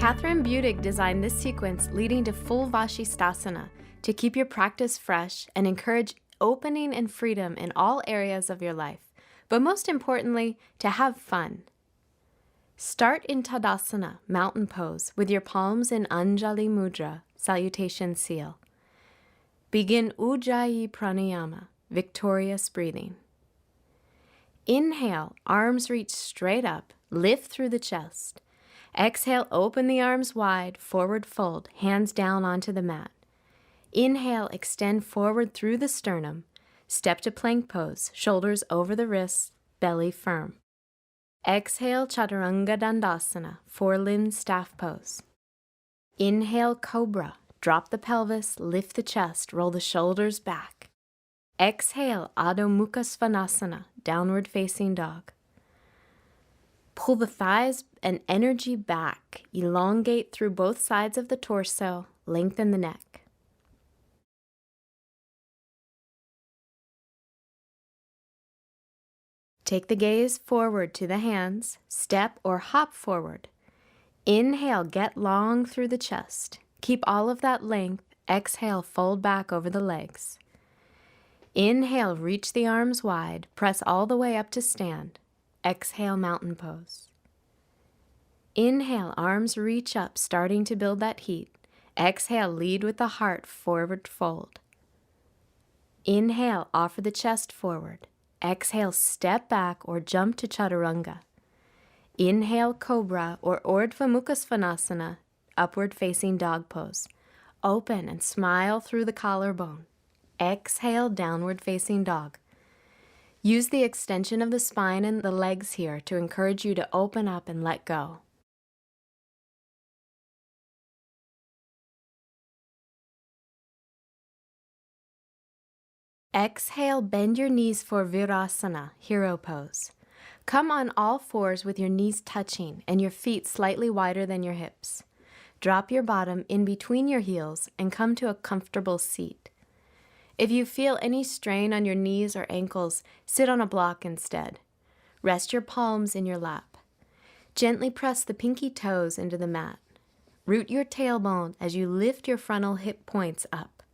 Katryn Budig designed this sequence leading to full Vashisthasana to keep your practice fresh and encourage opening and freedom in all areas of your life, but most importantly, to have fun. Start in Tadasana, mountain pose, with your palms in Anjali Mudra, salutation seal. Begin Ujjayi Pranayama, victorious breathing. Inhale, arms reach straight up, lift through the chest. Exhale, open the arms wide, forward fold, hands down onto the mat. Inhale, extend forward through the sternum. Step to plank pose, shoulders over the wrists, belly firm. Exhale, Chaturanga Dandasana, four-limb staff pose. Inhale, Cobra. Drop the pelvis, lift the chest, roll the shoulders back. Exhale, Adho Mukha Svanasana, downward facing dog. Pull the thighs and energy back. Elongate through both sides of the torso, lengthen the neck. Take the gaze forward to the hands, step or hop forward. Inhale, get long through the chest. Keep all of that length. Exhale, fold back over the legs. Inhale, reach the arms wide. Press all the way up to stand. Exhale, mountain pose. Inhale, arms reach up, starting to build that heat. Exhale, lead with the heart, forward fold. Inhale, offer the chest forward. Exhale, step back or jump to Chaturanga. Inhale, Cobra or Urdhva Mukha Svanasana, upward facing dog pose. Open and smile through the collarbone. Exhale, downward facing dog. Use the extension of the spine and the legs here to encourage you to open up and let go. Exhale, bend your knees for Virasana, hero pose. Come on all fours with your knees touching and your feet slightly wider than your hips. Drop your bottom in between your heels and come to a comfortable seat. If you feel any strain on your knees or ankles, sit on a block instead. Rest your palms in your lap. Gently press the pinky toes into the mat. Root your tailbone as you lift your frontal hip points up.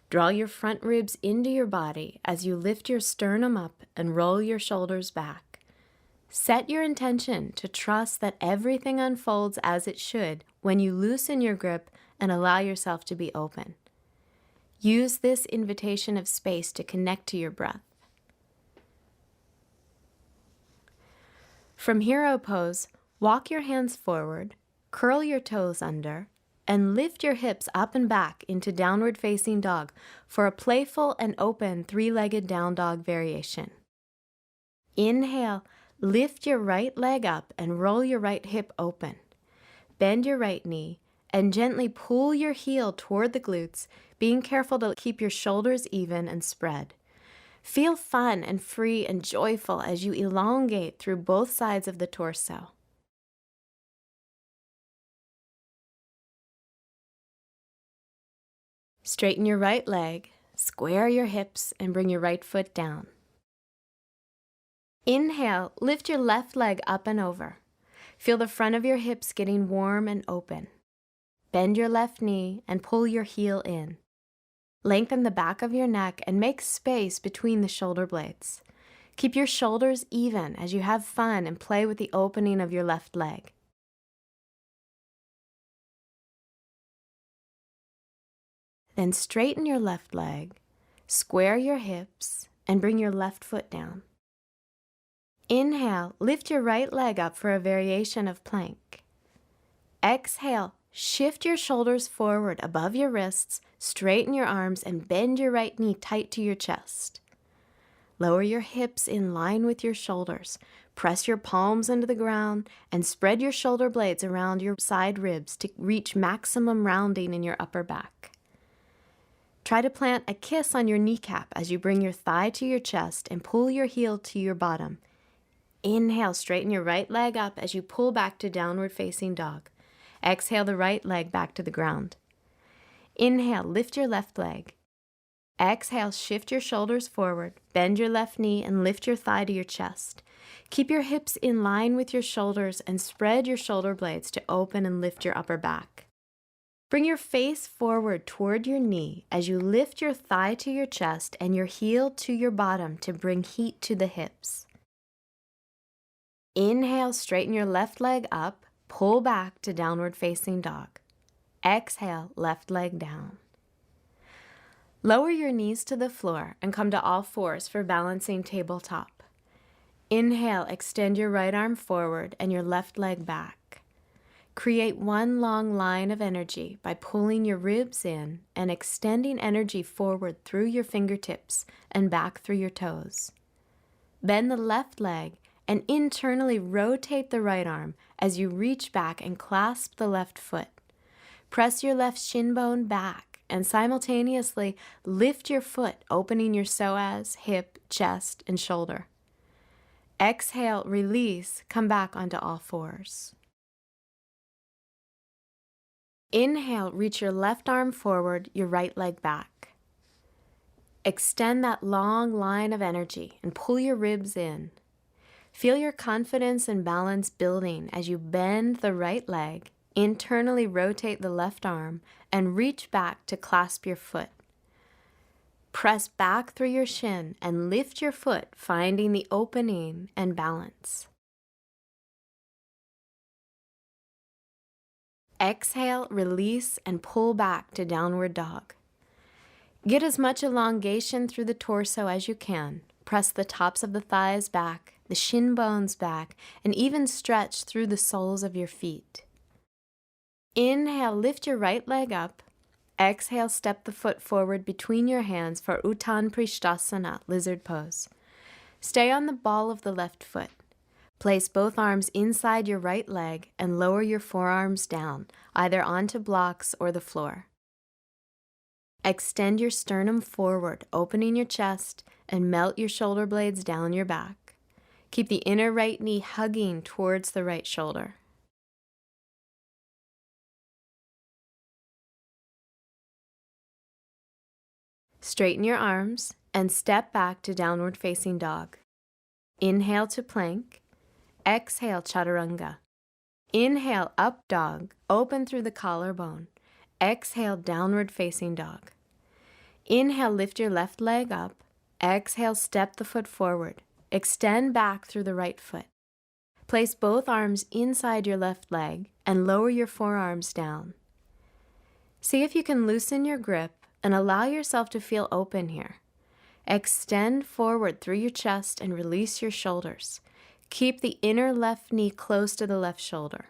Draw your front ribs into your body as you lift your sternum up and roll your shoulders back. Set your intention to trust that everything unfolds as it should when you loosen your grip and allow yourself to be open. Use this invitation of space to connect to your breath. From hero pose, walk your hands forward, curl your toes under, and lift your hips up and back into downward facing dog for a playful and open three-legged down dog variation. Inhale, lift your right leg up and roll your right hip open. Bend your right knee and gently pull your heel toward the glutes, being careful to keep your shoulders even and spread. Feel fun and free and joyful as you elongate through both sides of the torso. Straighten your right leg, square your hips, and bring your right foot down. Inhale, lift your left leg up and over. Feel the front of your hips getting warm and open. Bend your left knee and pull your heel in. Lengthen the back of your neck and make space between the shoulder blades. Keep your shoulders even as you have fun and play with the opening of your left leg. Then straighten your left leg, square your hips, and bring your left foot down. Inhale, lift your right leg up for a variation of plank. Exhale, shift your shoulders forward above your wrists, straighten your arms, and bend your right knee tight to your chest. Lower your hips in line with your shoulders. Press your palms into the ground and spread your shoulder blades around your side ribs to reach maximum rounding in your upper back. Try to plant a kiss on your kneecap as you bring your thigh to your chest and pull your heel to your bottom. Inhale, straighten your right leg up as you pull back to downward facing dog. Exhale the right leg back to the ground. Inhale, lift your left leg. Exhale, shift your shoulders forward, bend your left knee and lift your thigh to your chest. Keep your hips in line with your shoulders and spread your shoulder blades to open and lift your upper back. Bring your face forward toward your knee as you lift your thigh to your chest and your heel to your bottom to bring heat to the hips. Inhale, straighten your left leg up, pull back to downward facing dog. Exhale, left leg down. Lower your knees to the floor and come to all fours for balancing tabletop. Inhale, extend your right arm forward and your left leg back. Create one long line of energy by pulling your ribs in and extending energy forward through your fingertips and back through your toes. Bend the left leg and internally rotate the right arm as you reach back and clasp the left foot. Press your left shin bone back and simultaneously lift your foot, opening your psoas, hip, chest, and shoulder. Exhale, release, come back onto all fours. Inhale, reach your left arm forward, your right leg back. Extend that long line of energy and pull your ribs in. Feel your confidence and balance building as you bend the right leg, internally rotate the left arm, and reach back to clasp your foot. Press back through your shin and lift your foot, finding the opening and balance. Exhale, release, and pull back to downward dog. Get as much elongation through the torso as you can. Press the tops of the thighs back, the shin bones back, and even stretch through the soles of your feet. Inhale, lift your right leg up. Exhale, step the foot forward between your hands for Uttan Prishtasana, lizard pose. Stay on the ball of the left foot. Place both arms inside your right leg and lower your forearms down, either onto blocks or the floor. Extend your sternum forward, opening your chest, and melt your shoulder blades down your back. Keep the inner right knee hugging towards the right shoulder. Straighten your arms and step back to downward facing dog. Inhale to plank. Exhale, chaturanga. Inhale, up dog, open through the collarbone. Exhale, downward facing dog. Inhale, lift your left leg up. Exhale, step the foot forward. Extend back through the right foot. Place both arms inside your left leg and lower your forearms down. See if you can loosen your grip and allow yourself to feel open here. Extend forward through your chest and release your shoulders. Keep the inner left knee close to the left shoulder.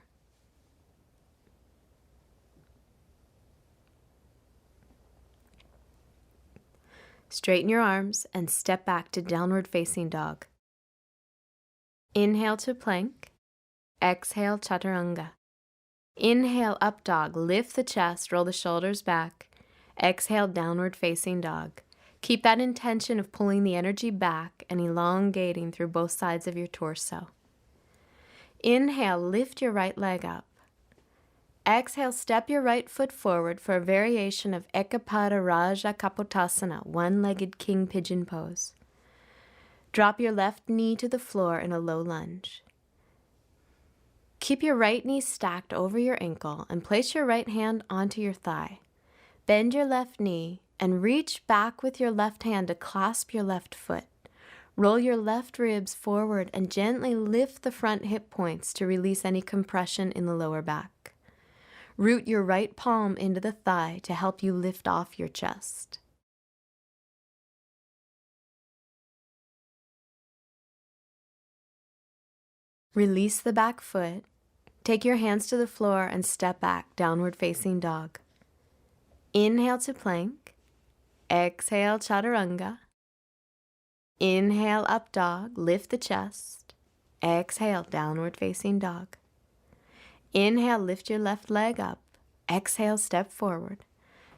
Straighten your arms and step back to downward facing dog. Inhale to plank. Exhale, chaturanga. Inhale, up dog. Lift the chest, roll the shoulders back. Exhale, downward facing dog. Keep that intention of pulling the energy back and elongating through both sides of your torso. Inhale, lift your right leg up. Exhale, step your right foot forward for a variation of Ekapada Raja Kapotasana, one-legged king pigeon pose. Drop your left knee to the floor in a low lunge. Keep your right knee stacked over your ankle and place your right hand onto your thigh. Bend your left knee and reach back with your left hand to clasp your left foot. Roll your left ribs forward and gently lift the front hip points to release any compression in the lower back. Root your right palm into the thigh to help you lift off your chest. Release the back foot. Take your hands to the floor and step back, downward facing dog. Inhale to plank. Exhale, chaturanga. Inhale, up dog, lift the chest. Exhale, downward facing dog. Inhale, lift your left leg up. Exhale, step forward.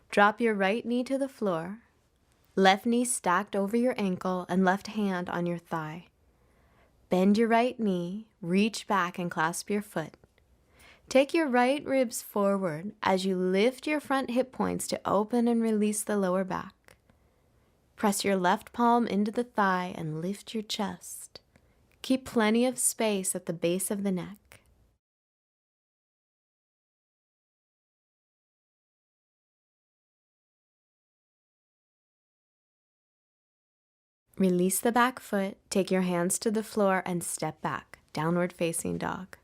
Drop your right knee to the floor. Left knee stacked over your ankle and left hand on your thigh. Bend your right knee, reach back and clasp your foot. Take your right ribs forward as you lift your front hip points to open and release the lower back. Press your left palm into the thigh and lift your chest. Keep plenty of space at the base of the neck. Release the back foot, take your hands to the floor and step back, downward facing dog.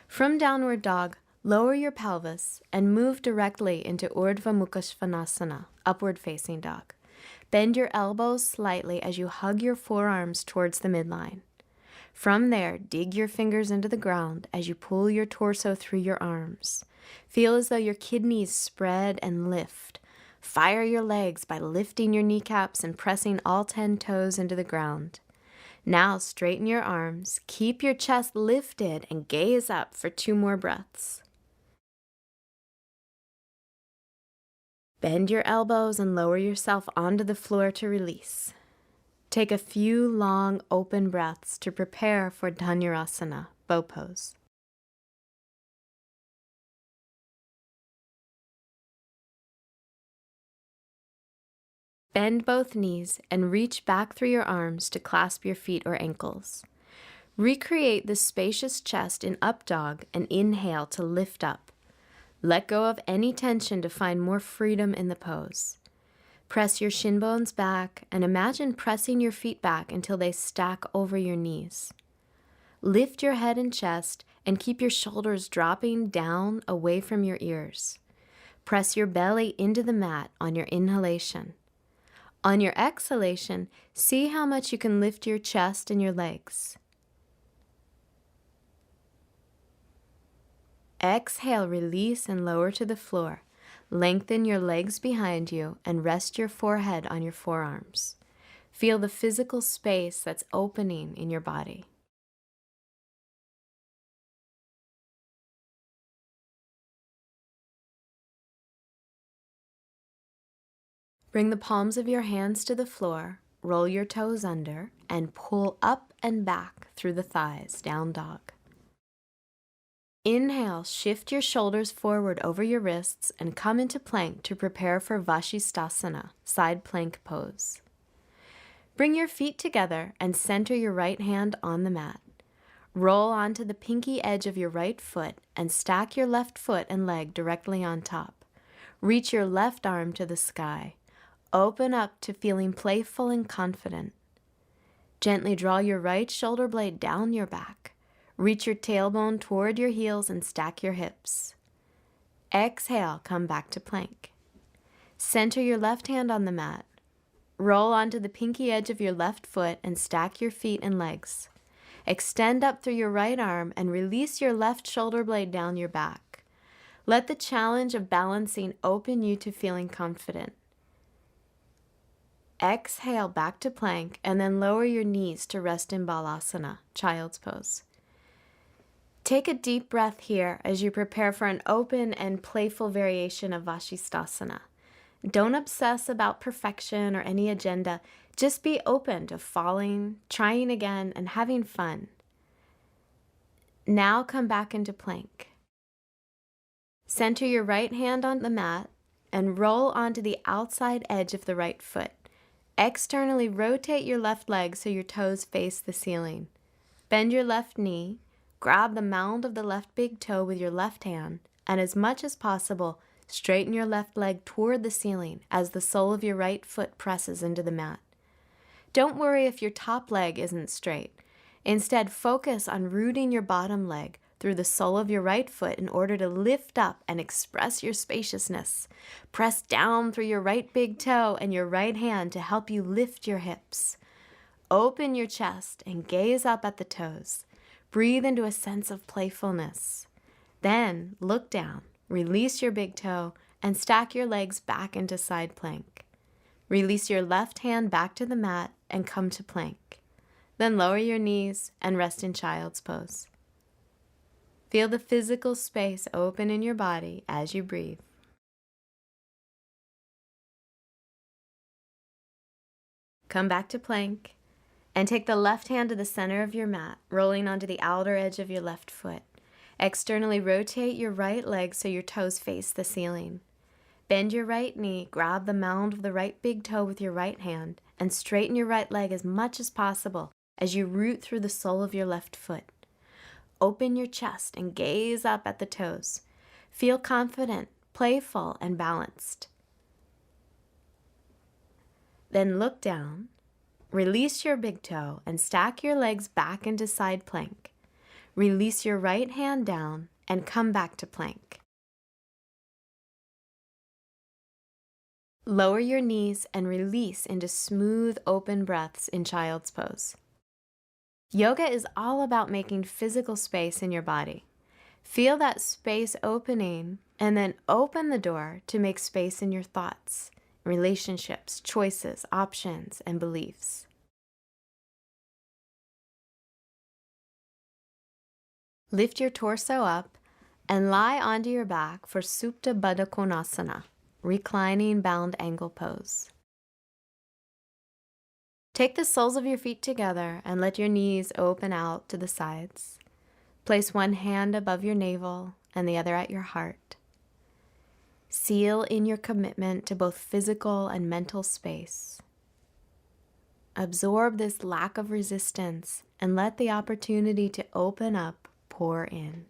From downward dog, lower your pelvis and move directly into Urdhva Mukha Svanasana, upward facing dog. Bend your elbows slightly as you hug your forearms towards the midline. From there, dig your fingers into the ground as you pull your torso through your arms. Feel as though your kidneys spread and lift. Fire your legs by lifting your kneecaps and pressing all 10 toes into the ground. Now straighten your arms, keep your chest lifted, and gaze up for 2 more breaths. Bend your elbows and lower yourself onto the floor to release. Take a few long open breaths to prepare for Dhanurasana, bow pose. Bend both knees and reach back through your arms to clasp your feet or ankles. Recreate the spacious chest in up dog and inhale to lift up. Let go of any tension to find more freedom in the pose. Press your shin bones back and imagine pressing your feet back until they stack over your knees. Lift your head and chest and keep your shoulders dropping down away from your ears. Press your belly into the mat on your inhalation. On your exhalation, see how much you can lift your chest and your legs. Exhale, release and lower to the floor. Lengthen your legs behind you and rest your forehead on your forearms. Feel the physical space that's opening in your body. Bring the palms of your hands to the floor, roll your toes under, and pull up and back through the thighs, down dog. Inhale, shift your shoulders forward over your wrists and come into plank to prepare for Vashisthasana, side plank pose. Bring your feet together and center your right hand on the mat. Roll onto the pinky edge of your right foot and stack your left foot and leg directly on top. Reach your left arm to the sky. Open up to feeling playful and confident. Gently draw your right shoulder blade down your back. Reach your tailbone toward your heels and stack your hips. Exhale, come back to plank. Center your left hand on the mat. Roll onto the pinky edge of your left foot and stack your feet and legs. Extend up through your right arm and release your left shoulder blade down your back. Let the challenge of balancing open you to feeling confident. Exhale back to plank and then lower your knees to rest in Balasana, child's pose. Take a deep breath here as you prepare for an open and playful variation of Vashisthasana. Don't obsess about perfection or any agenda. Just be open to falling, trying again, and having fun. Now come back into plank. Center your right hand on the mat and roll onto the outside edge of the right foot. Externally rotate your left leg so your toes face the ceiling. Bend your left knee, grab the mound of the left big toe with your left hand, and as much as possible, straighten your left leg toward the ceiling as the sole of your right foot presses into the mat. Don't worry if your top leg isn't straight. Instead, focus on rooting your bottom leg through the sole of your right foot in order to lift up and express your spaciousness. Press down through your right big toe and your right hand to help you lift your hips. Open your chest and gaze up at the toes. Breathe into a sense of playfulness. Then look down, release your big toe, and stack your legs back into side plank. Release your left hand back to the mat and come to plank. Then lower your knees and rest in child's pose. Feel the physical space open in your body as you breathe. Come back to plank and take the left hand to the center of your mat, rolling onto the outer edge of your left foot. Externally rotate your right leg so your toes face the ceiling. Bend your right knee, grab the mound of the right big toe with your right hand, and straighten your right leg as much as possible as you root through the sole of your left foot. Open your chest and gaze up at the toes. Feel confident, playful, and balanced. Then look down, release your big toe, and stack your legs back into side plank. Release your right hand down and come back to plank. Lower your knees and release into smooth, open breaths in child's pose. Yoga is all about making physical space in your body. Feel that space opening and then open the door to make space in your thoughts, relationships, choices, options, and beliefs. Lift your torso up and lie onto your back for Supta Baddha Konasana, reclining bound angle pose. Take the soles of your feet together and let your knees open out to the sides. Place one hand above your navel and the other at your heart. Seal in your commitment to both physical and mental space. Absorb this lack of resistance and let the opportunity to open up pour in.